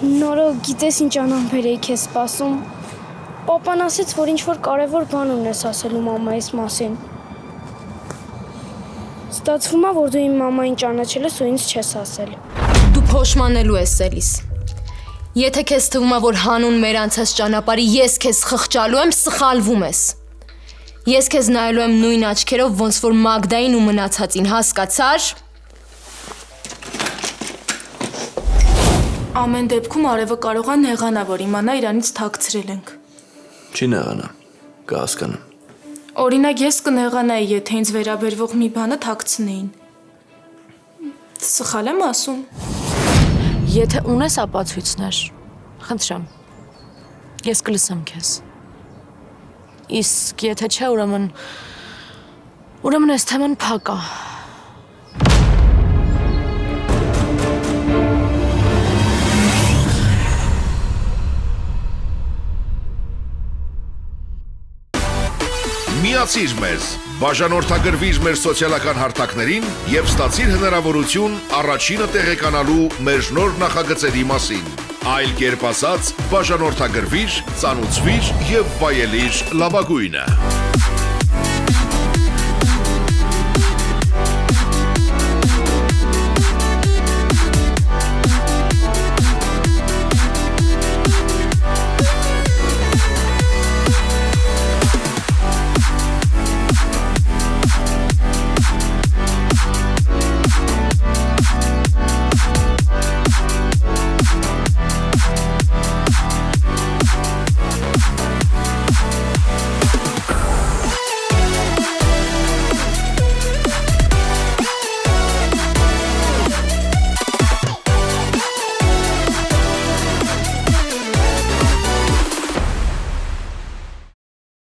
Նորո գիտես ինչ անամբեր էի քեզ սպասում։ Պապան ասեց, որ ինչ-որ կարևոր բան ունես ասելու մամայիս մասին։ Ստացվում է, որ դու իմ մամային ճանաչել ես ու ինձ չես ասել։ Դու փոշմանելու ես Սելիս։ Եթե քեզ թվում է, որ հանուն մեր անցած ճանապարհի ես քեզ խղճալու եմ, սխալվում ես։ Ես քեզ նայելու եմ նույն աչքերով, ոնց որ Մագդային ու մնացածին, հասկացար։ Ամեն դեպքում արևը կարող է նեղանա, որ իմանա իրանից թաքցրել ենք։ Չի նեղանա, կհասկանամ։ Օրինակ ես կնեղանայի, եթե ինձ վերաբերվող մի բանը թաքցնեին։ Սխալ եմ ասում։ Եթե ունես ապացույցներ, խնդրեմ, ես կլսեմ քեզ։ Իսկ եթե չէ, ուրեմն այս թեման փակ է։ Միացիր մեզ, բաժանորդագրվիր մեր սոցիալական հարթակներին և ստացիր հնարավորություն առաջինը տեղեկանալու մեր նոր նախագծերի մասին։ Այլ կերպ ասած, բաժանորդագրվիր, ծանուցվիր և վայելիր լավագույնը։